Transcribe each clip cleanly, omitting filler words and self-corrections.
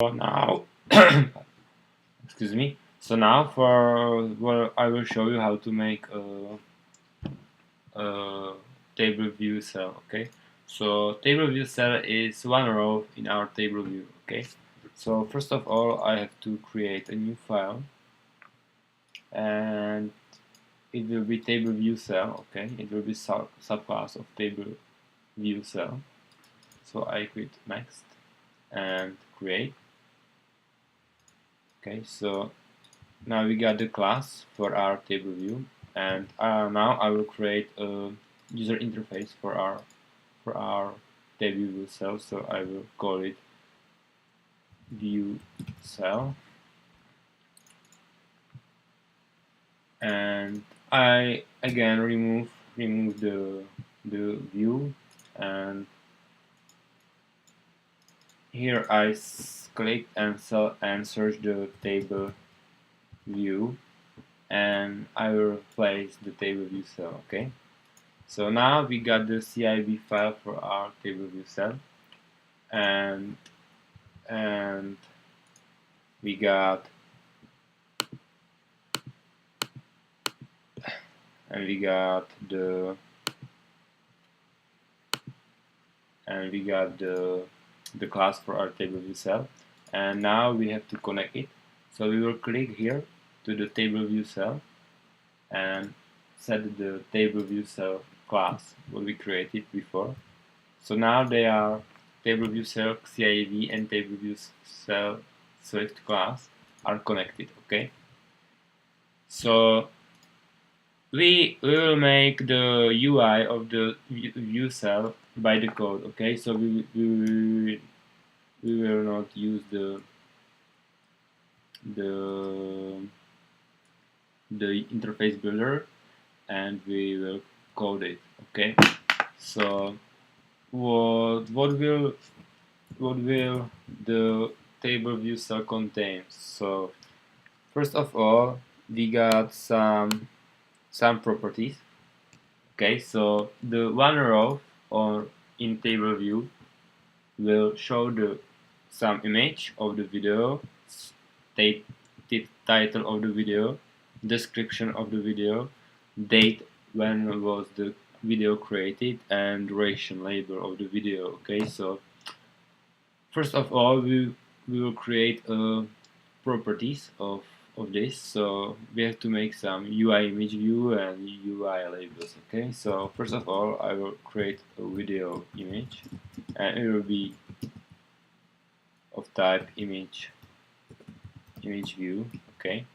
Now, excuse me. So now I will show you how to make a table view cell. Okay. So table view cell is one row in our table view. Okay. So first of all, I have to create a new file, and it will be table view cell. Okay. It will be subclass of table view cell. So I click next and create. Okay. So now we got the class for our table view, and now I will create a user interface for our table view cell. So I will call it view cell, and I again remove the view, and here I click and search the table view, and I will replace the table view cell. Okay, so now we got the CIB file for our table view cell, and we got the class for our table view cell, and now we have to connect it. So we will click here to the table view cell and set the table view cell class what we created before. So now they are table view cell CIV and table view cell Swift class are connected. Okay, so we will make the UI of the view cell by the code. Okay, so we will not use the interface builder, and we will code it. Okay, so what will the table view cell contain? So first of all, we got some properties. Okay, so the one row or in table view will show the some image of the video, title of the video, description of the video, date when was the video created, and duration label of the video. Okay, so first of all, we will create properties of this. So we have to make some UI image view and UI labels. Okay, so first of all, I will create a video image, and it will be of type image view. Okay,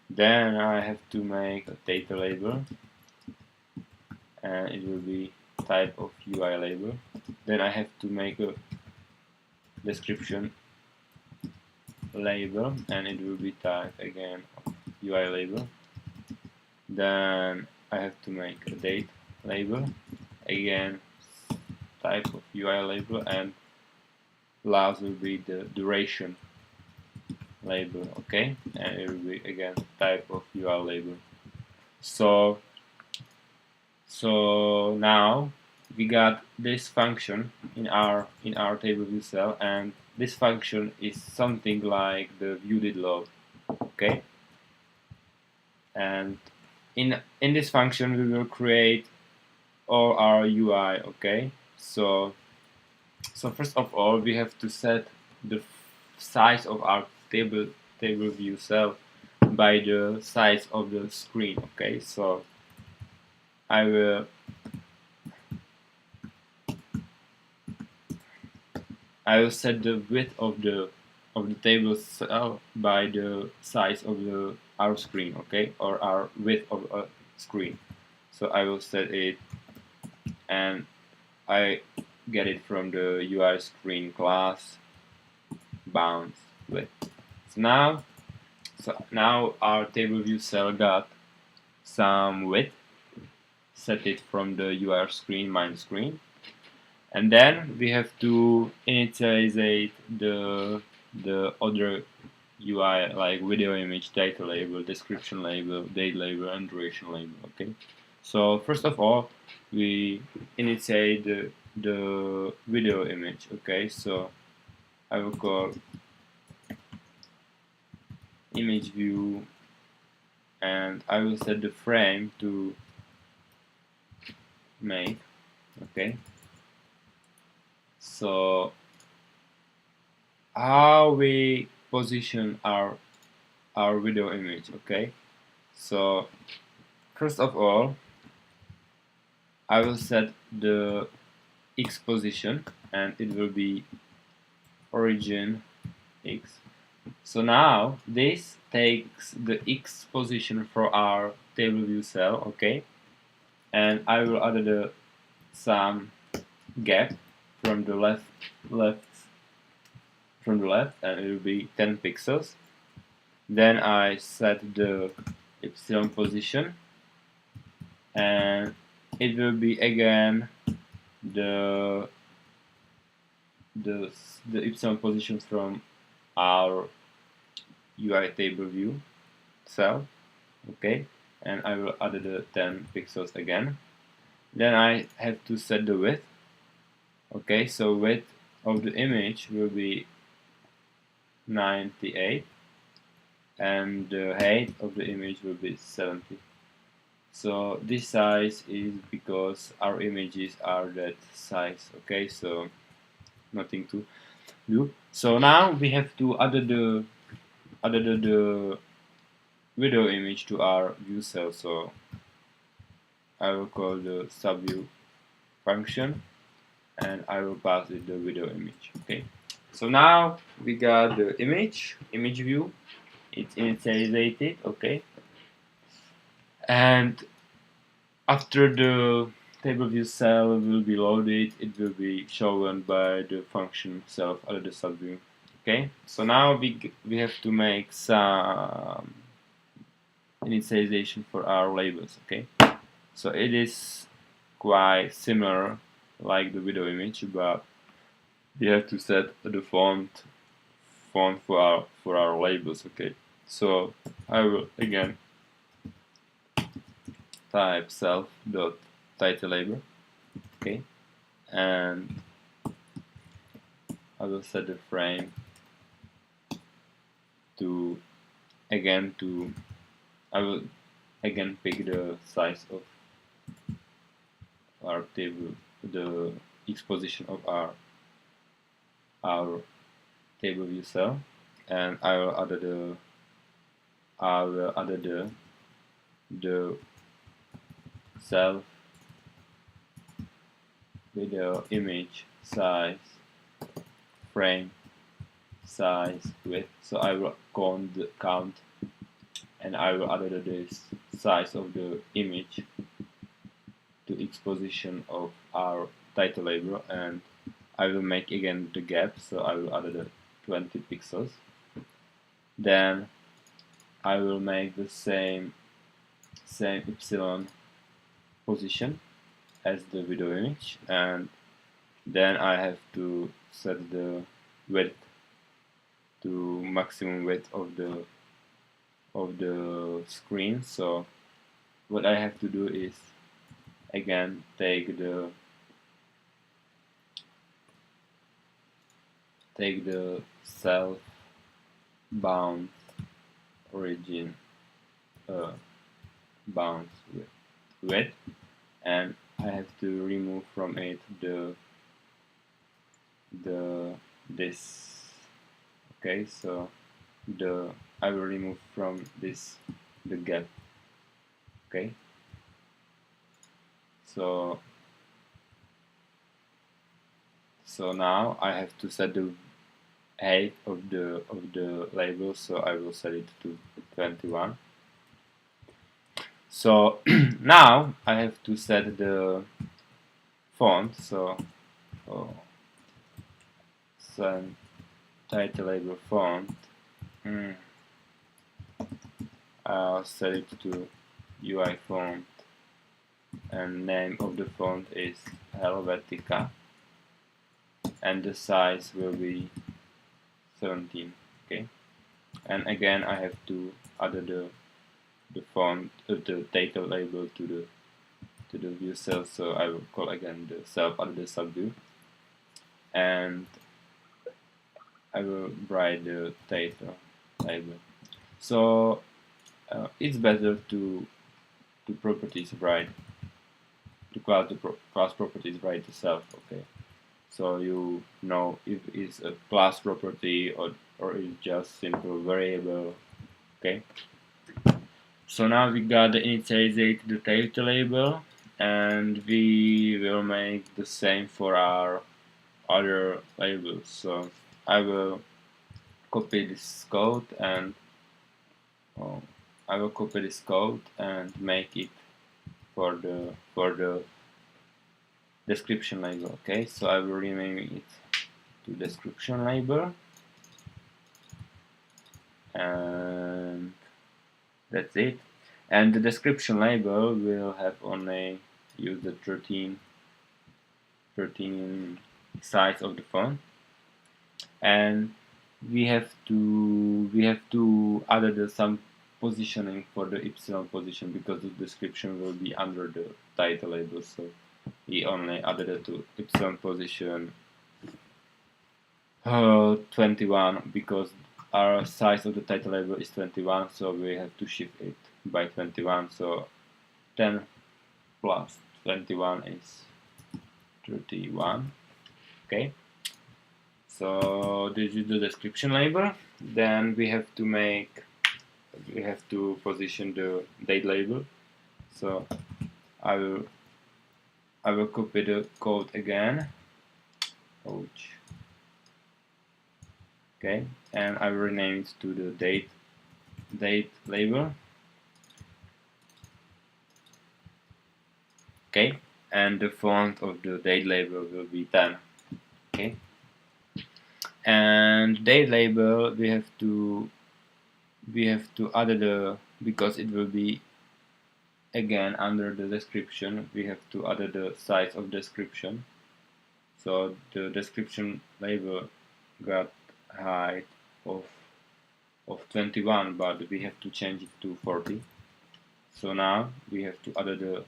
then I have to make a data label, and it will be type of UI label. Then I have to make a description label, and it will be type again of UI label. Then I have to make a date label, again type of UI label, and last will be the duration label. Okay, and it will be again type of UI label. So now we got this function in our table view cell, and this function is something like the view.did.load. Okay, and in this function we will create all our UI. Okay, so first of all, we have to set the size of our table view cell by the size of the screen. Okay, so I will set the width of the table cell by the size of our screen. Okay, or our width of a screen. So I will set it, and I get it from the UI screen class bounds width. So now our table view cell got some width. Set it from the UI screen main screen, and then we have to initialize the other UI like video image, data label, description label, date label, and duration label. Okay, so first of all, we initiate the video image. Okay, so I will call image view, and I will set the frame to make. Okay, so how we position our video image. Okay, so first of all, I will set the X position, and it will be origin X. So now this takes the X position for our table view cell. Okay, and I will add some gap from the left, and it will be 10 pixels. Then I set the epsilon position, and it will be again the epsilon position from our UI table view cell. Okay, and I will add the 10 pixels again. Then I have to set the width. Okay, so width of the image will be 98, and the height of the image will be 70. So this size is because our images are that size. Okay, so nothing to do. So now we have to add the video image to our view cell. So I will call the subview function, and I will pass it the video image. Okay, so now we got the image view. It's initialized. Okay, and after the table view cell will be loaded, it will be shown by the function self under the subview. Okay, so now we have to make some initialization for our labels. Okay, so it is quite similar like the video image, but we have to set the font for our labels. Okay, so I will again type self.title label. Okay, and I will set the frame to I will again pick the size of our table, the X position of our table view cell, and I will add the self video image size, frame size, width. So I will count, and I will add this size of the image to X position of our title label, and I will make again the gap. So I will add the 20 pixels. Then I will make the same epsilon position as the video image, and then I have to set the width to maximum width of the screen. So what I have to do is again take the self bound origin bounds width, and I have to remove from it this. Okay, so I will remove from this the gap. Okay, so now I have to set the height of the label, so I will set it to 21. So now I have to set the font. So set title label font. I'll set it to UI font, and name of the font is Helvetica, and the size will be 17. Okay, and again I have to add the font of the title label to the view cell. So I will call again the self add the subview, and I will write the title label. So it's better to properties write to class properties write itself. Okay, so you know if it's a class property or it's just simple variable. Okay, so now we got the initializate the title label, and we will make the same for our other labels. So I will copy this code and make it for the description label. Okay, so I will rename it to description label, and that's it. And the description label will have only use the 13 size of the font, and we have to add some positioning for the epsilon position because the description will be under the title label. So we only added it to epsilon position 21 because our size of the title label is 21, so we have to shift it by 21. So 10 plus 21 is 31. Okay, so this is the description label. Then we have to position the date label. So I will copy the code again. Ouch. Okay, and I will rename it to the date label. Okay, and the font of the date label will be 10. Okay, and date label we have to add the, because it will be again under the description, we have to add the size of description. So the description label got height of 21, but we have to change it to 40. So now we have to add the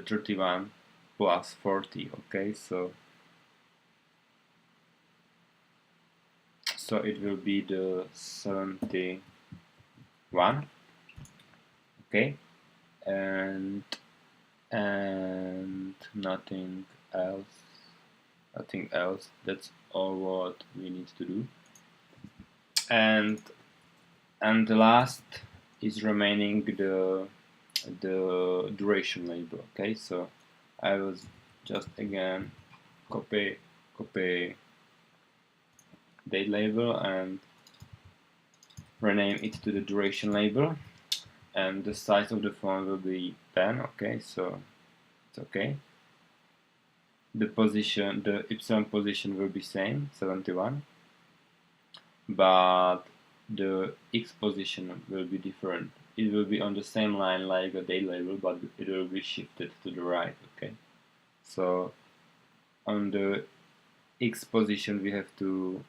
31 plus 40. Okay, so it will be the 71. Okay, and nothing else. That's all what we need to do. And the last is remaining the duration label. Okay, so I will just again copy date label and rename it to the duration label, and the size of the font will be 10. Okay, so it's okay. The position, the epsilon position will be same, 71, but the X position will be different. It will be on the same line like a date label, but it will be shifted to the right. Okay, so on the X position we have to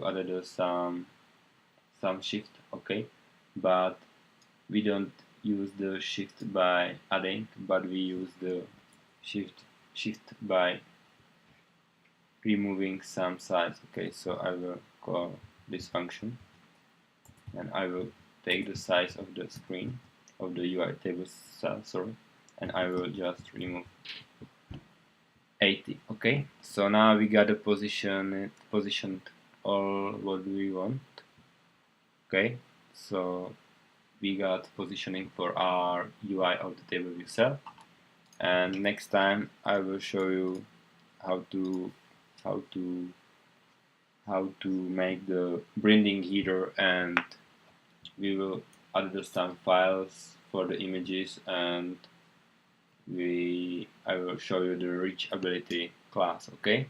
add some shift. Okay, but we don't use the shift by adding, but we use the shift by removing some size. Okay, so I will call this function, and I will take the size of the screen of the UI table cell, sorry, and I will just remove 80. Okay, so now we got the positioned all what we want. Okay, so we got positioning for our UI of the TableViewCell, and next time I will show you how to make the branding header, and we will add some files for the images, and I will show you the reachability class. Okay.